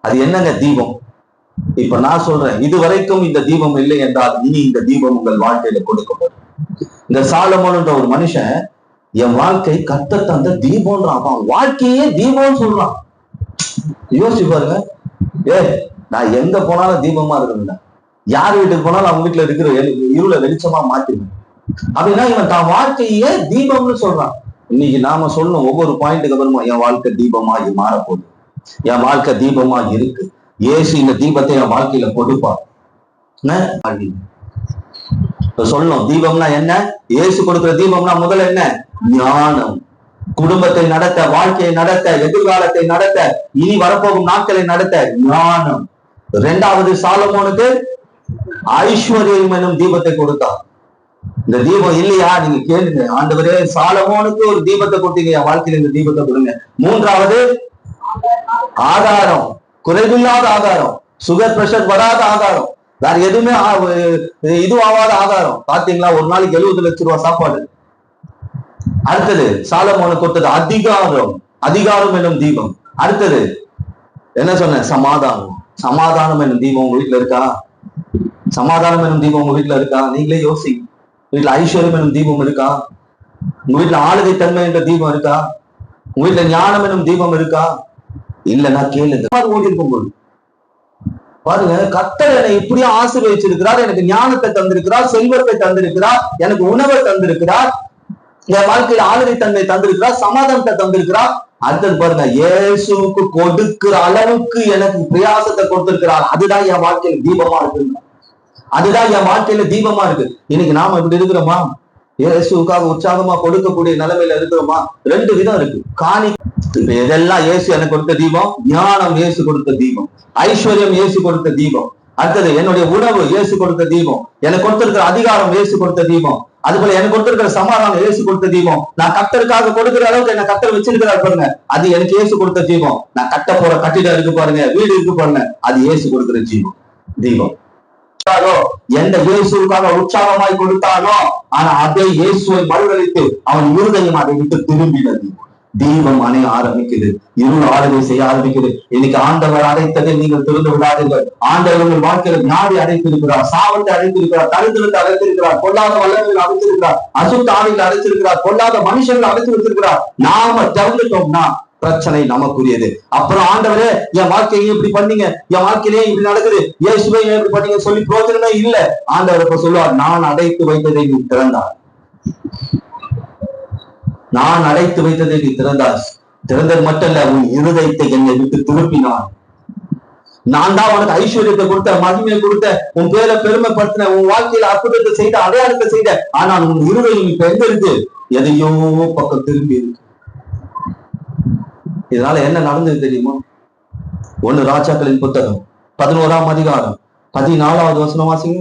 அது என்னங்க தீபம்? இப்ப நான் சொல்றேன், இதுவரைக்கும் இந்த தீபம் இல்லை என்றால் இனி இந்த தீபம் உங்கள் வாழ்க்கையில கொடுக்கப்படும். இந்த சாலமோன்ன்ற ஒரு மனுஷன் என் வாழ்க்கை கத்த தந்த தீபம்ன்றான். அவன் வாழ்க்கையே தீபம்னு சொல்றான். யோசிச்சு பாருங்க. நான் எங்க போனாலும் தீபமா இருக்கணும். யார் வீட்டுக்கு போனாலும் அவங்க வீட்டுல இருக்கிற இருளை வெளிச்சமா மாத்திருவேன் அப்படின்னா இவன் தான் வாழ்க்கையே தீபம்னு சொல்றான். இன்னைக்கு நாம சொல்லணும் ஒவ்வொரு பாயிண்ட்டுக்கு அப்புறமா என் வாழ்க்கை தீபமாகி மாறப்போகுது, என் வாழ்க்கை தீபமாக இருக்கு, ஏசு இந்த தீபத்தை என் வாழ்க்கையில கொடுப்பார். சொல்லணும் தீபம்னா என்ன? ஏசு கொடுக்கிற தீபம்னா முதல்ல என்ன? ஞானம். குடும்பத்தை நடத்த, வாழ்க்கையை நடத்த, எதிர்காலத்தை நடத்த, இனி வரப்போகும் நாட்களை நடத்த ஞானம். இரண்டாவது சாலமோனுக்கு ஐஸ்வர்யம் எனும் தீபத்தை கொடுத்தார். இந்த தீபம் இல்லையா? நீங்க கேளுங்க, ஆண்டவரே சாலமோனுக்கு ஒரு தீபத்தை கொடுத்தீங்க, என் வாழ்க்கையில இந்த தீபத்தை கொடுங்க. மூன்றாவது ஆதாரம், குறைவில்லாத ஆதாரம், சுகர் பிரஷர் வராத ஆதாரம், வேற எதுவுமே இது ஆகாத ஆதாரம். பாத்தீங்களா, ஒரு நாளைக்கு 70 லட்சம் ரூபாய் சாப்பாடு. அடுத்தது சாலமோனுக்கு கொடுத்தது அதிகாரம், அதிகாரம் என்னும் தீபம். அடுத்தது என்ன சொன்ன? சமாதானம். சமாதானம் என்னும் தீபம் உங்க வீட்டுல இருக்கா? சமாதானம் என்னும் தீபம் உங்க வீட்டுல இருக்கா? நீங்களே யோசி. வீட்டுல ஐஸ்வர்யம் என்னும் தீபம் இருக்கா? உங்க வீட்டுல ஆளுகை தன்மை என்ற தீபம் இருக்கா? உங்க வீட்டுல ஞானம் என்னும் தீபம் இருக்கா? இல்லைன்னா கேளுங்க. ஓடி இருக்கும்போது பாருங்க, கர்த்தர் என்னை இப்படியே ஆசீர்வதிச்சிருக்கிறார், எனக்கு ஞானத்தை தந்திருக்கிறார், செல்வத்தை தந்திருக்கிறார், எனக்கு உணவை தந்திருக்கிறார், என் வாழ்க்கையில ஆளுகை தன்மை தந்திருக்கிறார், சமாதானத்தை தந்திருக்கிறார். அடுத்தது பாருங்க, இயேசுவுக்கு கொடுக்கிற அளவுக்கு எனக்கு பிரயாசத்தை கொடுத்திருக்கிறார். அதுதான் என் வாழ்க்கையில தீபமா இருக்கு. அதுதான் என் வாழ்க்கையில தீபமா இருக்கு. இன்னைக்கு நாம இப்படி இருக்கிறோமா? இயேசுக்காக உற்சாகமா கொடுக்கக்கூடிய நிலைமையில இருக்கிறோமா? ரெண்டு விதம் இருக்கு. காணி இதெல்லாம் இயேசு எனக்கு கொடுத்த தீபம், ஞானம் இயேசு கொடுத்த தீபம், ஐஸ்வர்யம் இயேசு கொடுத்த தீபம். அடுத்தது என்னுடைய உணவு இயேசு கொடுத்த தீபம், எனக்கு கொடுத்திருக்கிற அதிகாரம் இயேசு கொடுத்த தீபம், அது போல எனக்கு கொடுத்திருக்கிற சமாதானம் இயேசு கொடுத்த தீபம். நான் கர்த்தருக்காக கொடுக்கிற அளவுக்கு என்ன கர்த்தர் வச்சிருக்கிறார் பாருங்க, அது எனக்கு இயேசு கொடுத்த தீபம். நான் கட்ட போற கட்டிடம் இருக்கு பாருங்க, வீடு இருக்கு பாருங்க, அது இயேசு கொடுக்கிற ஜீவம் தீபம். எந்த இயேசுக்காக உற்சாகமாய் கொடுத்தானோ, ஆனா அதே இயேசுவை மறுதளித்து அவன் இருதயம் அதை விட்டு திரும்பினது. தீபம் அணைய ஆரம்பிக்குது, இருள் ஆளுகை செய்ய ஆரம்பிக்குது. இன்னைக்கு ஆண்டவர் அடைத்ததை நீங்கள் திறந்து விடாதீர்கள். ஆண்டவர் உங்கள் வாழ்க்கையில வியாதி அடைத்திருக்கிறார், சாவத்தை அடைத்திருக்கிறார், தரித்திரத்தை அடைத்திருக்கிறார், பொல்லாத வல்லமையில் அடைத்திருக்கிறார், அசுத்த ஆவியில் அடைத்திருக்கிறார், பொல்லாத மனுஷர்கள் அடைத்து வைத்திருக்கிறார். நாம திறந்துட்டோம்னா பிரச்சனை நமக்குரியது. அப்புறம் ஆண்டவரே என் வாழ்க்கையை இப்படி பண்ணீங்க, என் வாழ்க்கையிலே இப்படி நடக்குது, இயேசுவை இப்படி பண்ணீங்க சொல்லி பிரோஜனமே இல்ல. ஆண்டவர் இப்ப சொல்லுவார், நான் அடைத்து வைத்ததை நீ திறந்தார், நான் அடைத்து வைத்ததை நீ திறந்தார். திறந்தது மட்டும் இல்ல, உன் இருதயத்தை என்னை விட்டு திருப்பினான். நான் தான் உனக்கு ஐஸ்வர்யத்தை கொடுத்த, மகிமையை கொடுத்த, உன் பேரை பெருமைப்படுத்தின, உன் வாழ்க்கையில அற்புதத்தை செய்த, அடையாளத்தை செய்த. ஆனால் உன் இருதயம் இப்ப எங்க இருக்கு? எதையோ பக்கம் திரும்பி இருக்கு. இதனால என்ன நடந்தது தெரியுமா? 1 ராஜாக்களின் புத்தகம் 11ஆம் அதிகாரம் 14வது வசனம் வாசிங்க.